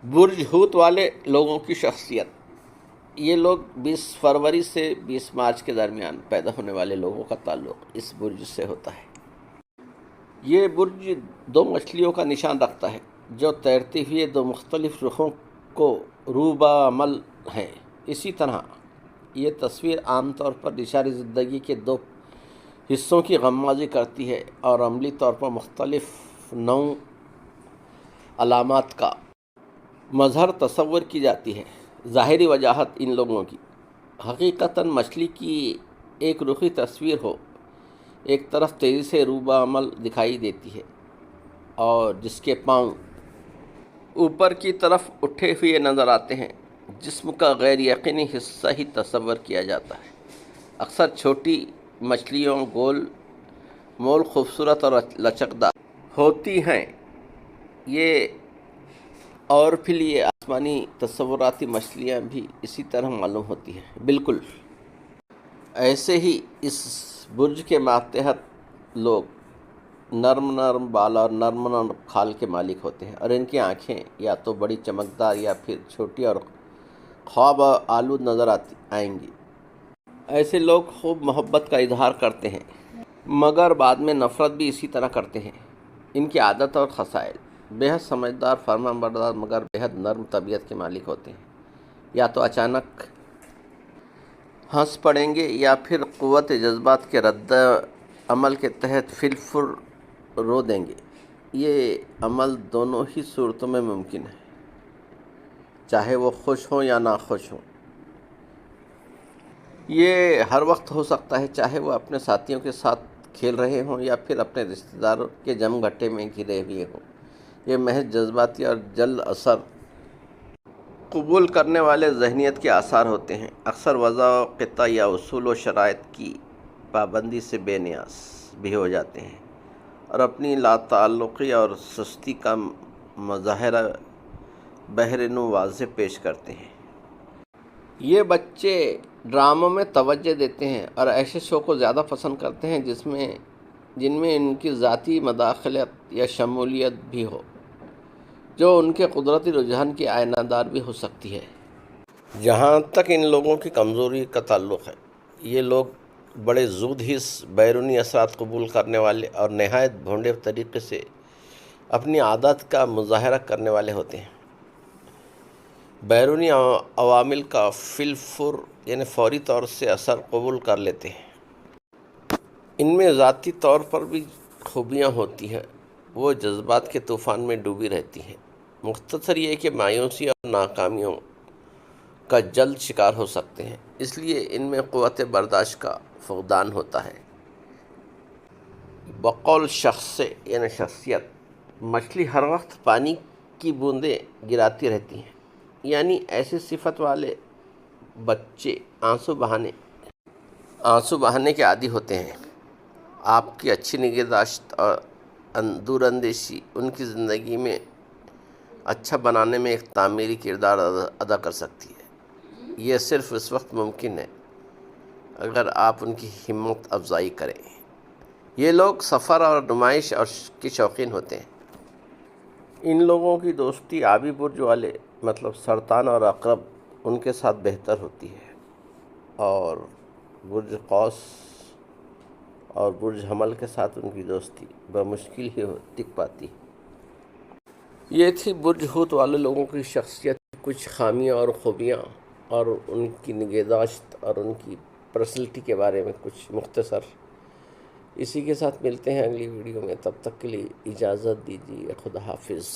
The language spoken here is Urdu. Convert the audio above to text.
برج ہوت والے لوگوں کی شخصیت۔ یہ لوگ 20 فروری سے 20 مارچ کے درمیان پیدا ہونے والے لوگوں کا تعلق اس برج سے ہوتا ہے۔ یہ برج 2 مچھلیوں کا نشان رکھتا ہے جو تیرتے ہوئے 2 مختلف رخوں کو روبہ عمل ہیں۔ اسی طرح یہ تصویر عام طور پر اشاری زندگی کے 2 حصوں کی غمازی کرتی ہے اور عملی طور پر مختلف نوع علامات کا مظہر تصور کی جاتی ہے۔ ظاہری وجاہت ان لوگوں کی حقیقتاً مچھلی کی ایک رخی تصویر ہو، ایک طرف تیزی سے روبہ عمل دکھائی دیتی ہے اور جس کے پاؤں اوپر کی طرف اٹھے ہوئے نظر آتے ہیں۔ جسم کا غیر یقینی حصہ ہی تصور کیا جاتا ہے۔ اکثر چھوٹی مچھلیوں گول مول خوبصورت اور لچکدار ہوتی ہیں۔ یہ اور پھر یہ آسمانی تصوراتی مچھلیاں بھی اسی طرح معلوم ہوتی ہیں۔ بالکل ایسے ہی اس برج کے ماتحت لوگ نرم بال اور نرم کھال کے مالک ہوتے ہیں اور ان کی آنکھیں یا تو بڑی چمکدار یا پھر چھوٹی اور خواب آلود نظر آئیں گی۔ ایسے لوگ خوب محبت کا اظہار کرتے ہیں مگر بعد میں نفرت بھی اسی طرح کرتے ہیں۔ ان کی عادت اور خصائل بےحد سمجھدار، فرمانبردار مگر بےحد نرم طبیعت کے مالک ہوتے ہیں۔ یا تو اچانک ہنس پڑیں گے یا پھر قوت جذبات کے رد عمل کے تحت فی الفور رو دیں گے۔ یہ عمل دونوں ہی صورتوں میں ممکن ہے، چاہے وہ خوش ہوں یا ناخوش ہوں۔ یہ ہر وقت ہو سکتا ہے، چاہے وہ اپنے ساتھیوں کے ساتھ کھیل رہے ہوں یا پھر اپنے رشتہ داروں کے جم گھٹے میں گھرے ہوئے ہوں۔ یہ محض جذباتی اور جلد اثر قبول کرنے والے ذہنیت کے آثار ہوتے ہیں۔ اکثر وضع و قطع یا اصول و شرائط کی پابندی سے بے نیاز بھی ہو جاتے ہیں اور اپنی لا تعلقی اور سستی کا مظاہرہ بہرنو واضح پیش کرتے ہیں۔ یہ بچے ڈراموں میں توجہ دیتے ہیں اور ایسے شو کو زیادہ پسند کرتے ہیں جن میں ان کی ذاتی مداخلت یا شمولیت بھی ہو، جو ان کے قدرتی رجحان کی آئینہ دار بھی ہو سکتی ہے۔ جہاں تک ان لوگوں کی کمزوری کا تعلق ہے، یہ لوگ بڑے زود ہی بیرونی اثرات قبول کرنے والے اور نہایت بھونڈے طریقے سے اپنی عادات کا مظاہرہ کرنے والے ہوتے ہیں۔ بیرونی عوامل کا فی الفور یعنی فوری طور سے اثر قبول کر لیتے ہیں۔ ان میں ذاتی طور پر بھی خوبیاں ہوتی ہیں، وہ جذبات کے طوفان میں ڈوبی رہتی ہیں۔ مختصر یہ کہ مایوسی اور ناکامیوں کا جلد شکار ہو سکتے ہیں، اس لیے ان میں قوت برداشت کا فقدان ہوتا ہے۔ بقول شخص یعنی شخصیت، مچھلی ہر وقت پانی کی بوندیں گراتی رہتی ہیں، یعنی ایسی صفت والے بچے آنسو بہانے کے عادی ہوتے ہیں۔ آپ کی اچھی نگہداشت اور دور اندیشی ان کی زندگی میں اچھا بنانے میں ایک تعمیری کردار ادا کر سکتی ہے۔ یہ صرف اس وقت ممکن ہے اگر آپ ان کی ہمت افزائی کریں۔ یہ لوگ سفر اور نمائش کی شوقین ہوتے ہیں۔ ان لوگوں کی دوستی آبی برج والے مطلب سرطان اور عقرب ان کے ساتھ بہتر ہوتی ہے، اور برج قوس اور برج حمل کے ساتھ ان کی دوستی بمشکل ہی ٹک پاتی۔ یہ تھی برج ہوت والے لوگوں کی شخصیت، کچھ خامیاں اور خوبیاں اور ان کی نگہداشت اور ان کی پرسنالٹی کے بارے میں کچھ مختصر۔ اسی کے ساتھ ملتے ہیں اگلی ویڈیو میں، تب تک کے لیے اجازت دیجیے، خدا حافظ۔